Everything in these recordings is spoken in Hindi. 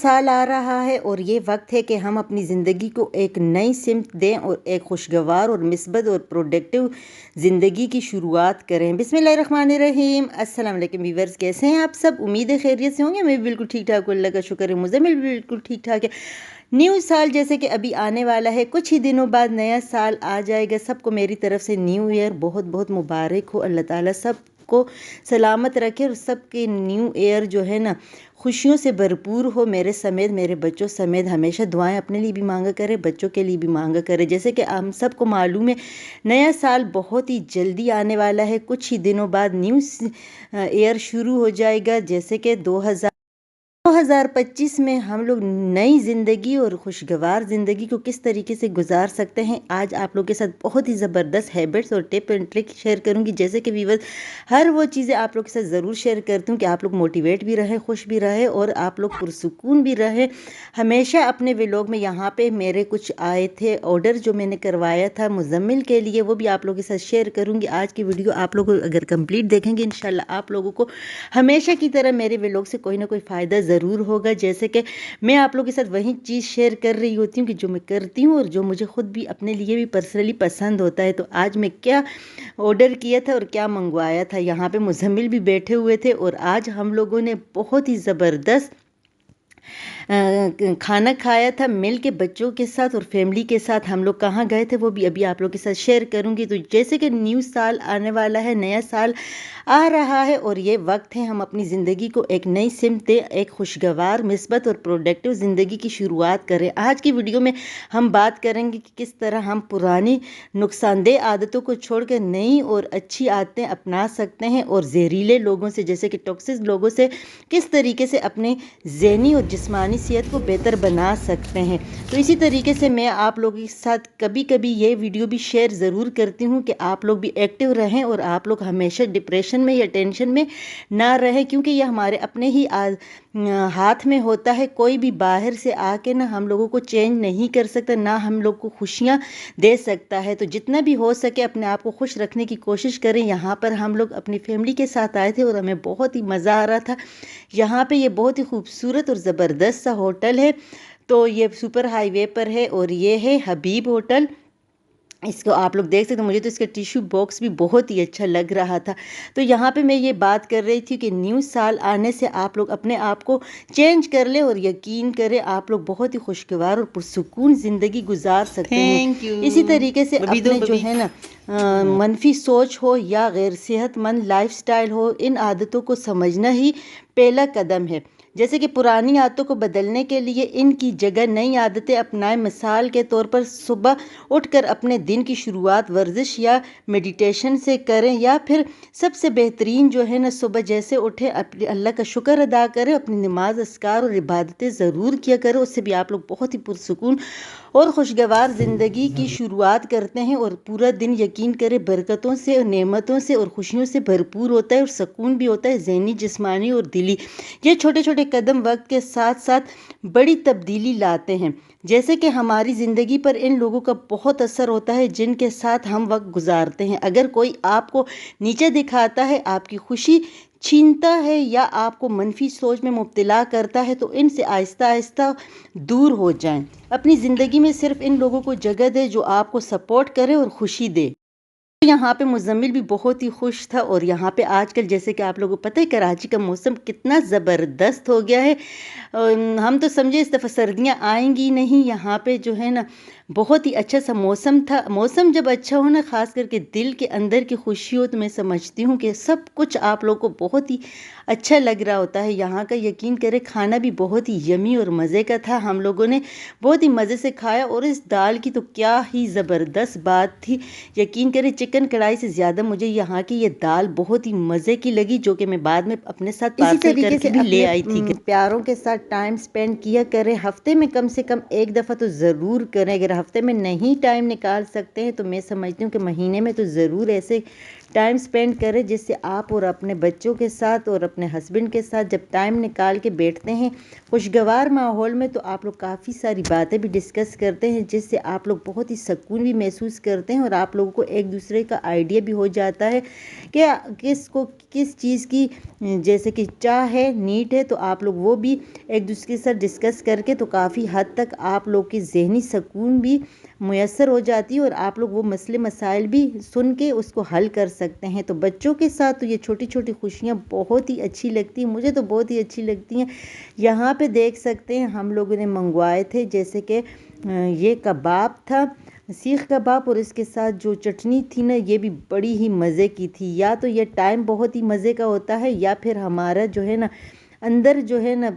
साल आ रहा है और ये वक्त है कि हम अपनी ज़िंदगी को एक नई सिमत दें और एक खुशगवार और मिस्बत और प्रोडक्टिव ज़िंदगी की शुरुआत करें। बिस्मिल्लाहिर्रहमानिर्रहीम। अस्सलाम वालेकुम व्यूअर्स, कैसे हैं आप सब? उम्मीद है खैरियत से होंगे। मैं भी बिल्कुल ठीक ठाक हूँ, अल्लाह का शुक्र है। मुज़म्मिल भी बिल्कुल ठीक ठाक है। न्यू साल जैसे कि अभी आने वाला है, कुछ ही दिनों बाद नया साल आ जाएगा। सबको मेरी तरफ से न्यू ईयर बहुत बहुत मुबारक हो। अल्लाह ताला सबको सलामत रखे और सबके न्यू ईयर जो है ना खुशियों से भरपूर हो। मेरे समेत, मेरे बच्चों समेत हमेशा दुआएं अपने लिए भी मांगा करें, बच्चों के लिए भी मांगा करें। जैसे कि हम सबको मालूम है, नया साल बहुत ही जल्दी आने वाला है। कुछ ही दिनों बाद न्यू ईयर शुरू हो जाएगा। जैसे कि 2025 में हम लोग नई ज़िंदगी और खुशगवार ज़िंदगी को किस तरीके से गुजार सकते हैं, आज आप लोग के साथ बहुत ही ज़बरदस्त हैबिट्स और टिप एंड ट्रिक शेयर करूंगी। जैसे कि व्यूअर्स, हर वो चीज़ें आप लोग के साथ ज़रूर शेयर करती हूँ कि आप लोग मोटिवेट भी रहें, खुश भी रहें और आप लोग पुरसुकून भी रहें। हमेशा अपने व्लॉग में यहाँ पे मेरे कुछ आए थे ऑर्डर जो मैंने करवाया था मुज़म्मिल के लिए, वो भी आप लोगों के साथ शेयर करूँगी। आज की वीडियो आप लोग अगर कंप्लीट देखेंगे, इंशाल्लाह आप लोगों को हमेशा की तरह मेरे व्लॉग से कोई ना कोई फ़ायदा ज़रूर होगा। जैसे कि मैं आप लोगों के साथ वही चीज़ शेयर कर रही होती हूँ कि जो मैं करती हूँ और जो मुझे ख़ुद भी अपने लिए भी पर्सनली पसंद होता है। तो आज मैं क्या ऑर्डर किया था और क्या मंगवाया था, यहाँ पे मुज़म्मिल भी बैठे हुए थे और आज हम लोगों ने बहुत ही ज़बरदस्त खाना खाया था मिल के बच्चों के साथ और फैमिली के साथ। हम लोग कहाँ गए थे वो भी अभी आप लोग के साथ शेयर करूँगी। तो जैसे कि न्यू साल आने वाला है, नया साल आ रहा है और ये वक्त है हम अपनी ज़िंदगी को एक नई सिमत, एक खुशगवार मिस्बत और प्रोडक्टिव ज़िंदगी की शुरुआत करें। आज की वीडियो में हम बात करेंगे कि किस तरह हम पुरानी नुकसानदेह आदतों को छोड़कर नई और अच्छी आदतें अपना सकते हैं और जहरीले लोगों से, जैसे कि टॉक्सिक लोगों से किस तरीके से अपने ज़हनी और जिस्मानी सेहत को बेहतर बना सकते हैं। तो इसी तरीके से मैं आप लोगों के साथ कभी कभी ये वीडियो भी शेयर ज़रूर करती हूँ कि आप लोग भी एक्टिव रहें और आप लोग हमेशा डिप्रेशन में या टेंशन में ना रहें, क्योंकि यह हमारे अपने ही हाथ में होता है। कोई भी बाहर से आके ना हम लोगों को चेंज नहीं कर सकता, ना हम लोग को खुशियाँ दे सकता है। तो जितना भी हो सके अपने आप को खुश रखने की कोशिश करें। यहाँ पर हम लोग अपनी फैमिली के साथ आए थे और हमें बहुत ही मज़ा आ रहा था। यहाँ पे ये बहुत ही खूबसूरत और ज़बरदस्त सा होटल है। तो ये सुपर हाईवे पर है और ये है हबीब होटल। इसको आप लोग देख सकते हैं। मुझे तो इसका टिश्यू बॉक्स भी बहुत ही अच्छा लग रहा था। तो यहाँ पे मैं ये बात कर रही थी कि न्यू साल आने से आप लोग अपने आप को चेंज कर ले और यकीन करें आप लोग बहुत ही खुशगवार और पुरसुकून ज़िंदगी गुजार सकते हैं। इसी तरीके से अपने जो है ना मनफी सोच हो या गैर सेहतमंद लाइफस्टाइल हो, इन आदतों को समझना ही पहला कदम है। जैसे कि पुरानी आदतों को बदलने के लिए इनकी जगह नई आदतें अपनाएं। मिसाल के तौर पर सुबह उठकर अपने दिन की शुरुआत वर्जिश या मेडिटेशन से करें, या फिर सबसे बेहतरीन जो है ना, सुबह जैसे उठें अपने अल्लाह का शुक्र अदा करें, अपनी नमाज अस्कार और इबादतें ज़रूर किया करें। उससे भी आप लोग बहुत ही पुरसुकून और खुशगवार ज़िंदगी की शुरुआत करते हैं और पूरा दिन यकीन करें बरकतों से और नेमतों से और खुशियों से भरपूर होता है और सुकून भी होता है, ज़हनी, जिस्मानी और दिली। ये छोटे छोटे कदम वक्त के साथ साथ बड़ी तब्दीली लाते हैं। जैसे कि हमारी ज़िंदगी पर इन लोगों का बहुत असर होता है जिनके साथ हम वक्त गुजारते हैं। अगर कोई आपको नीचे दिखाता है, आपकी खुशी छीनता है या आपको मनफी सोच में मुब्तला करता है, तो इनसे आहिस्ता आहिस्ता दूर हो जाएं। अपनी ज़िंदगी में सिर्फ इन लोगों को जगह दे जो आपको सपोर्ट करे और खुशी दे। यहाँ पे मुज़म्मिल भी बहुत ही खुश था। और यहाँ पे आजकल जैसे कि आप लोगों को पता है कराची का मौसम कितना ज़बरदस्त हो गया है। हम तो समझे इस दफ़ा सर्दियाँ आएंगी नहीं। यहाँ पे जो है ना बहुत ही अच्छा सा मौसम था। मौसम जब अच्छा हो ना, ख़ास करके दिल के अंदर की खुशी हो, तो मैं समझती हूँ कि सब कुछ आप लोग को बहुत ही अच्छा लग रहा होता है। यहाँ का यकीन करें खाना भी बहुत ही यमी और मज़े का था। हम लोगों ने बहुत ही मज़े से खाया और इस दाल की तो क्या ही ज़बरदस्त बात थी। यकीन करें चिकन कढ़ाई से ज़्यादा मुझे यहाँ की ये दाल बहुत ही मज़े की लगी, जो कि मैं बाद में अपने साथ पार्सल करके भी ले आई थी। प्यारों के साथ टाइम स्पेंड किया करें। हफ्ते में कम से कम एक दफ़ा तो ज़रूर करें। अगर हफ्ते में नहीं टाइम निकाल सकते हैं तो मैं समझती हूँ कि महीने में तो ज़रूर ऐसे टाइम स्पेंड करें, जिससे आप और अपने बच्चों के साथ और अपने हस्बैंड के साथ जब टाइम निकाल के बैठते हैं खुशगवार माहौल में, तो आप लोग काफ़ी सारी बातें भी डिस्कस करते हैं, जिससे आप लोग बहुत ही सुकून भी महसूस करते हैं और आप लोगों को एक दूसरे का आइडिया भी हो जाता है कि किसको किस चीज़ की जैसे कि चाह है, नीड है, तो आप लोग वो भी एक दूसरे के साथ डिस्कस करके तो काफ़ी हद तक आप लोग की ज़हनी सुकून भी मुयस्सर हो जाती है और आप लोग वो मसले मसाइल भी सुन के उसको हल कर सकते हैं। तो बच्चों के साथ तो ये छोटी छोटी खुशियाँ बहुत ही अच्छी लगती हैं, मुझे तो बहुत ही अच्छी लगती हैं। यहाँ पे देख सकते हैं हम लोगों ने मंगवाए थे, जैसे कि ये कबाब था, सीख कबाब, और इसके साथ जो चटनी थी ना, ये भी बड़ी ही मज़े की थी। या तो ये टाइम बहुत ही मज़े का होता है, या फिर हमारा जो है ना अंदर जो है ना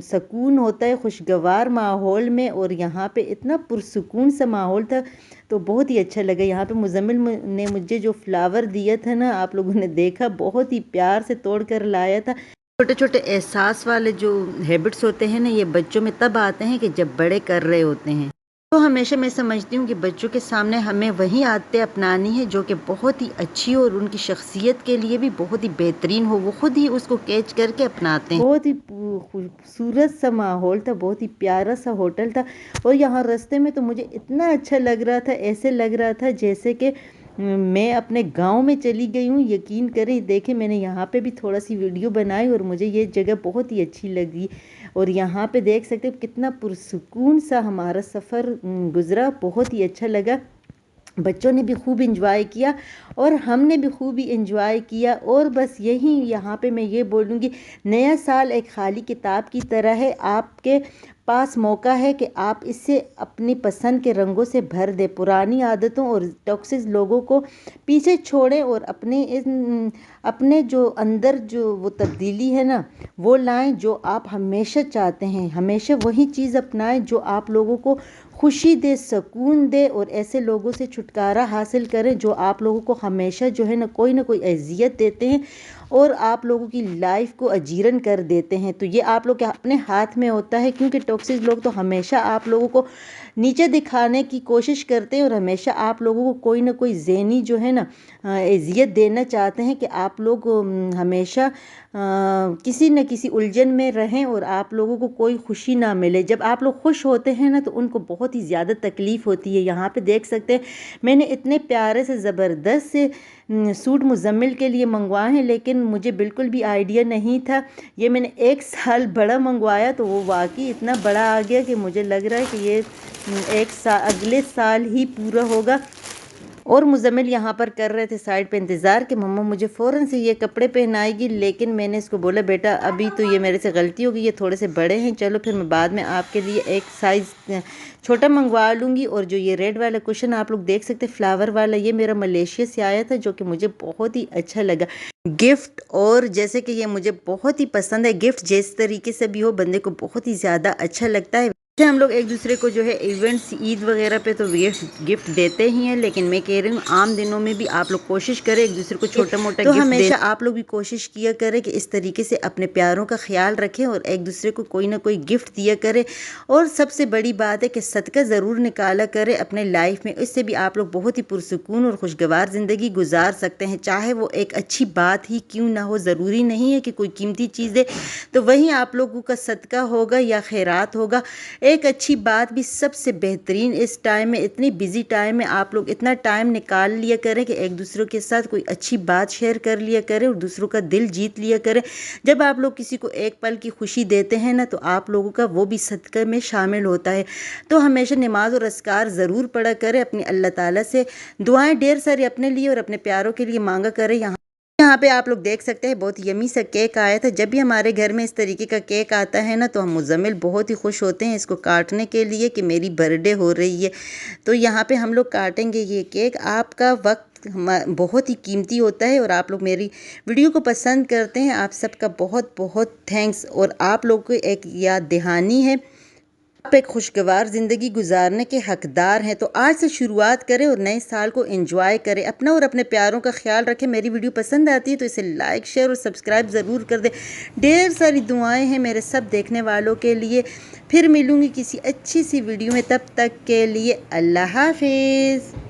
सुकून होता है खुशगवार माहौल में। और यहाँ पे इतना पुरसुकून सा माहौल था, तो बहुत ही अच्छा लगा। यहाँ पे मुज़म्मिल ने मुझे जो फ्लावर दिया था ना, आप लोगों ने देखा, बहुत ही प्यार से तोड़ कर लाया था। छोटे छोटे एहसास वाले जो हैबिट्स होते हैं ना, ये बच्चों में तब आते हैं कि जब बड़े कर रहे होते हैं। तो हमेशा मैं समझती हूँ कि बच्चों के सामने हमें वही आदतें अपनानी है जो कि बहुत ही अच्छी हो और उनकी शख्सियत के लिए भी बहुत ही बेहतरीन हो, वो खुद ही उसको कैच करके अपनाते हैं। बहुत ही खूबसूरत सा माहौल था, बहुत ही प्यारा सा होटल था, और यहाँ रास्ते में तो मुझे इतना अच्छा लग रहा था, ऐसे लग रहा था जैसे कि मैं अपने गांव में चली गई हूँ। यकीन करें, देखें, मैंने यहाँ पे भी थोड़ा सी वीडियो बनाई और मुझे ये जगह बहुत ही अच्छी लगी। और यहाँ पे देख सकते हैं कितना पुरसुकून सा हमारा सफ़र गुज़रा, बहुत ही अच्छा लगा। बच्चों ने भी खूब इंजॉय किया और हमने भी खूब ही इंजॉय किया। और बस यही यहाँ पे मैं ये बोलूँगी, नया साल एक खाली किताब की तरह है, आपके पास मौका है कि आप इससे अपनी पसंद के रंगों से भर दें, पुरानी आदतों और टॉक्सिक लोगों को पीछे छोड़ें और अपने जो अंदर जो वो तब्दीली है ना, वो लाएं जो आप हमेशा चाहते हैं। हमेशा वही चीज़ अपनाएं जो आप लोगों को खुशी दे, सुकून दे, और ऐसे लोगों से छुटकारा हासिल करें जो आप लोगों को हमेशा जो है ना कोई अजियत देते हैं और आप लोगों की लाइफ को अजीरन कर देते हैं। तो ये आप लोग के अपने हाथ में होता है, क्योंकि टॉक्सिक लोग तो हमेशा आप लोगों को नीचे दिखाने की कोशिश करते हैं और हमेशा आप लोगों को कोई ज़हनी जो है ना अजियत देना चाहते हैं कि आप लोग हमेशा किसी न किसी उलझन में रहें और आप लोगों को कोई खुशी ना मिले। जब आप लोग खुश होते हैं ना, तो उनको बहुत ही ज़्यादा तकलीफ़ होती है। यहाँ पे देख सकते हैं मैंने इतने प्यारे से ज़बरदस्त से सूट मुज़म्मिल के लिए मंगवाए हैं, लेकिन मुझे बिल्कुल भी आइडिया नहीं था। ये मैंने 1 साल बड़ा मंगवाया, तो वो वाकई इतना बड़ा आ गया कि मुझे लग रहा है कि ये अगले साल ही पूरा होगा। और मुज़म्मिल यहाँ पर कर रहे थे साइड पे इंतज़ार कि मम्मा मुझे फ़ौरन से ये कपड़े पहनाएगी, लेकिन मैंने इसको बोला बेटा अभी तो ये मेरे से गलती होगी, ये थोड़े से बड़े हैं, चलो फिर मैं बाद में आपके लिए एक साइज़ छोटा मंगवा लूँगी। और जो ये रेड वाला कुशन आप लोग देख सकते हैं फ्लावर वाला, ये मेरा मलेशिया से आया था, जो कि मुझे बहुत ही अच्छा लगा गिफ्ट। और जैसे कि ये मुझे बहुत ही पसंद है गिफ्ट, जिस तरीके से भी हो बंदे को बहुत ही ज़्यादा अच्छा लगता है। हम लोग एक दूसरे को जो है इवेंट्स ईद वगैरह पे तो गिफ्ट देते ही हैं, लेकिन मैं कह रही हूँ आम दिनों में भी आप लोग कोशिश करें एक दूसरे को छोटा मोटा गिफ्ट हमेशा आप लोग भी कोशिश किया करें कि इस तरीके से अपने प्यारों का ख्याल रखें और एक दूसरे को कोई ना कोई गिफ्ट दिया करें। और सबसे बड़ी बात है कि सदका ज़रूर निकाला करें अपने लाइफ में, इससे भी आप लोग बहुत ही पुरसुकून और खुशगवार ज़िंदगी गुजार सकते हैं। चाहे वो एक अच्छी बात ही क्यों ना हो, ज़रूरी नहीं है कि कोई कीमती चीज़ है तो वहीं आप लोगों का सदका होगा या खैरात होगा। एक अच्छी बात भी सबसे बेहतरीन, इस टाइम में, इतनी बिजी टाइम में आप लोग इतना टाइम निकाल लिया करें कि एक दूसरों के साथ कोई अच्छी बात शेयर कर लिया करें और दूसरों का दिल जीत लिया करें। जब आप लोग किसी को एक पल की खुशी देते हैं ना, तो आप लोगों का वो भी सदक़े में शामिल होता है। तो हमेशा नमाज और अस्कार ज़रूर पढ़ा करें, अपनी अल्लाह ताला से दुआएं ढेर सारी अपने लिए और अपने प्यारों के लिए मांगा करें। यहाँ पे आप लोग देख सकते हैं बहुत यमी सा केक आया था। जब भी हमारे घर में इस तरीके का केक आता है ना, तो हम मुज़म्मिल बहुत ही खुश होते हैं इसको काटने के लिए कि मेरी बर्थडे हो रही है। तो यहाँ पे हम लोग काटेंगे ये केक। आपका वक्त बहुत ही कीमती होता है और आप लोग मेरी वीडियो को पसंद करते हैं, आप सबका बहुत बहुत थैंक्स। और आप लोग को एक याद दहानी है, आप एक खुशगवार ज़िंदगी गुजारने के हकदार हैं। तो आज से शुरुआत करें और नए साल को एंजॉय करें। अपना और अपने प्यारों का ख्याल रखें। मेरी वीडियो पसंद आती है तो इसे लाइक, शेयर और सब्सक्राइब ज़रूर कर दें। ढेर सारी दुआएं हैं मेरे सब देखने वालों के लिए। फिर मिलूँगी किसी अच्छी सी वीडियो में, तब तक के लिए अल्लाह हाफिज़।